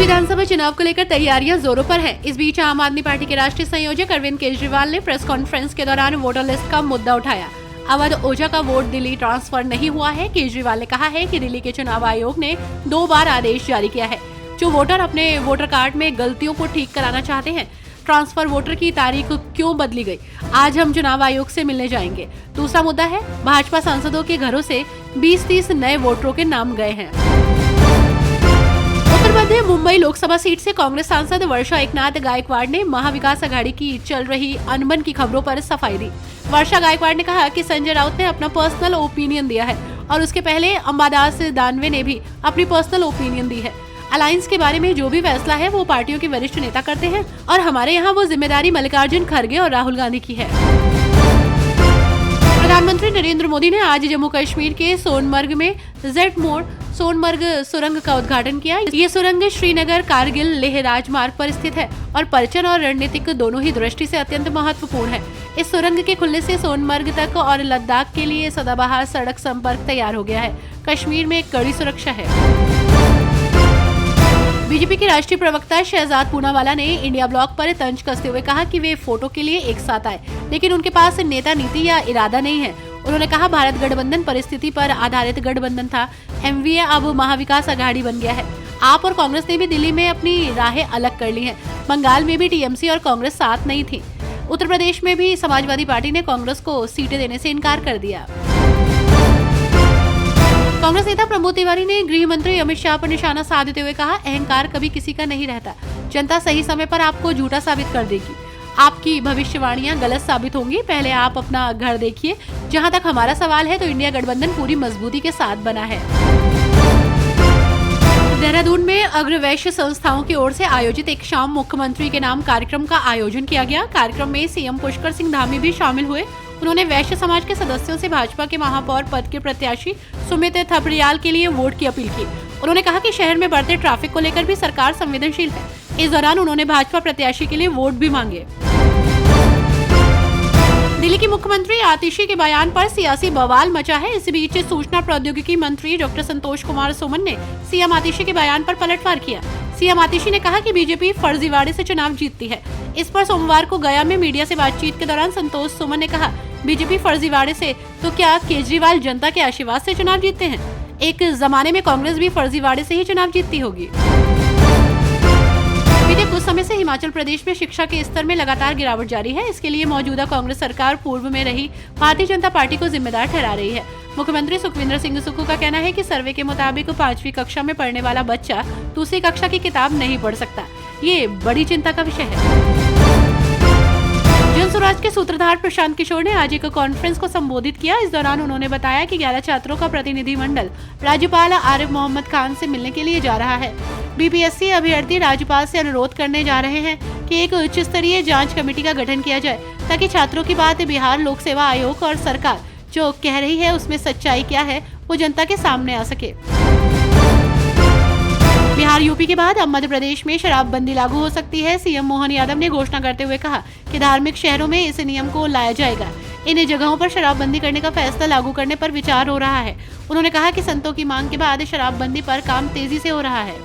विधानसभा चुनाव को लेकर तैयारियां जोरों पर हैं। इस बीच आम आदमी पार्टी के राष्ट्रीय संयोजक अरविंद केजरीवाल ने प्रेस कॉन्फ्रेंस के दौरान वोटर लिस्ट का मुद्दा उठाया। अवध ओझा का वोट दिल्ली ट्रांसफर नहीं हुआ है। केजरीवाल ने कहा है कि दिल्ली के चुनाव आयोग ने 2 बार आदेश जारी किया है। जो वोटर अपने वोटर कार्ड में गलतियों को ठीक कराना चाहते हैं, ट्रांसफर वोटर की तारीख क्यों बदली गई, आज हम चुनाव आयोग से मिलने जाएंगे। दूसरा मुद्दा है, भाजपा सांसदों के घरों से 20-30 नए वोटरों के नाम गए हैं। उत्तर मध्य मुंबई लोकसभा सीट से कांग्रेस सांसद वर्षा एकनाथ गायकवाड़ ने महाविकास अघाड़ी की चल रही अनबन की खबरों पर सफाई दी। वर्षा गायकवाड़ ने कहा कि संजय राउत ने अपना पर्सनल ओपिनियन दिया है और उसके पहले अंबादास दानवे ने भी अपनी पर्सनल ओपिनियन दी है। अलायंस के बारे में जो भी फैसला है वो पार्टियों के वरिष्ठ नेता करते हैं और हमारे यहाँ वो जिम्मेदारी मल्लिकार्जुन खड़गे और राहुल गांधी की है। प्रधानमंत्री नरेंद्र मोदी ने आज जम्मू कश्मीर के सोनमर्ग में जेड मोड़ सोनमर्ग सुरंग का उद्घाटन किया। ये सुरंग श्रीनगर कारगिल लेह राजमार्ग पर स्थित है और पर्यटन और रणनीतिक दोनों ही दृष्टि से अत्यंत महत्वपूर्ण है। इस सुरंग के खुलने से सोनमर्ग तक और लद्दाख के लिए सदाबहार सड़क संपर्क तैयार हो गया है। कश्मीर में कड़ी सुरक्षा है। बीजेपी के राष्ट्रीय प्रवक्ता शहजाद पूनावाला ने इंडिया ब्लॉक पर तंज कसते हुए कहा कि वे फोटो के लिए एक साथ आए, लेकिन उनके पास नेता नीति या इरादा नहीं है। उन्होंने कहा, भारत गठबंधन परिस्थिति पर आधारित गठबंधन था, एमवीए अब महाविकास अघाड़ी बन गया है। आप और कांग्रेस ने भी दिल्ली में अपनी राहें अलग कर ली हैं। बंगाल में भी टीएमसी और कांग्रेस साथ नहीं थी। उत्तर प्रदेश में भी समाजवादी पार्टी ने कांग्रेस को सीटें देने से इनकार कर दिया। कांग्रेस नेता प्रमोद तिवारी ने गृह मंत्री अमित शाह पर निशाना साधते हुए कहा, अहंकार कभी किसी का नहीं रहता। जनता सही समय पर आपको झूठा साबित कर देगी। आपकी भविष्यवाणियां गलत साबित होंगी। पहले आप अपना घर देखिए। जहां तक हमारा सवाल है तो इंडिया गठबंधन पूरी मजबूती के साथ बना है। देहरादून में अग्रवैश्य संस्थाओं की ओर से आयोजित एक शाम मुख्यमंत्री के नाम कार्यक्रम का आयोजन किया गया। कार्यक्रम में सीएम पुष्कर सिंह धामी भी शामिल हुए। उन्होंने वैश्य समाज के सदस्यों से भाजपा के महापौर पद के प्रत्याशी सुमित थपड़ियाल के लिए वोट की अपील की। उन्होंने कहा कि शहर में बढ़ते ट्रैफिक को लेकर भी सरकार संवेदनशील है। इस दौरान उन्होंने भाजपा प्रत्याशी के लिए वोट भी मांगे। दिल्ली की मुख्यमंत्री आतिशी के बयान पर सियासी बवाल मचा है। इस बीच सूचना प्रौद्योगिकी मंत्री डॉक्टर संतोष कुमार सुमन ने सीएम आतिशी के बयान पर पलटवार किया। सीएम आतिशी ने कहा कि बीजेपी फर्जीवाड़े से चुनाव जीतती है। इस पर सोमवार को गया में मीडिया से बातचीत के दौरान संतोष सुमन ने कहा, बीजेपी फर्जीवाड़े से तो क्या केजरीवाल जनता के आशीर्वाद से चुनाव जीतते हैं? एक जमाने में कांग्रेस भी फर्जीवाड़े से ही चुनाव जीतती होगी। बीते कुछ समय से हिमाचल प्रदेश में शिक्षा के स्तर में लगातार गिरावट जारी है। इसके लिए मौजूदा कांग्रेस सरकार पूर्व में रही भारतीय जनता पार्टी को जिम्मेदार ठहरा रही है। मुख्यमंत्री सुखविंदर सिंह सुक्खू का कहना है कि सर्वे के मुताबिक 5वीं कक्षा में पढ़ने वाला बच्चा दूसरी कक्षा की किताब नहीं पढ़ सकता। ये बड़ी चिंता का विषय है। जन स्वराज के सूत्रधार प्रशांत किशोर ने आज एक कॉन्फ्रेंस को संबोधित किया। इस दौरान उन्होंने बताया कि 11 छात्रों का प्रतिनिधिमंडल राज्यपाल आरिफ मोहम्मद खान से मिलने के लिए जा रहा है। बीपीएससी अभ्यर्थी राज्यपाल से अनुरोध करने जा रहे हैं कि एक उच्च स्तरीय जांच कमेटी का गठन किया जाए, ताकि छात्रों की बात बिहार लोक सेवा आयोग और सरकार जो कह रही है उसमें सच्चाई क्या है वो जनता के सामने आ सके। बिहार यूपी के बाद अब मध्य प्रदेश में शराबबंदी लागू हो सकती है। सीएम मोहन यादव ने घोषणा करते हुए कहा कि धार्मिक शहरों में इस नियम को लाया जाएगा। इन जगहों पर शराबबंदी करने का फैसला लागू करने पर विचार हो रहा है। उन्होंने कहा कि संतों की मांग के बाद शराबबंदी पर काम तेजी से हो रहा है।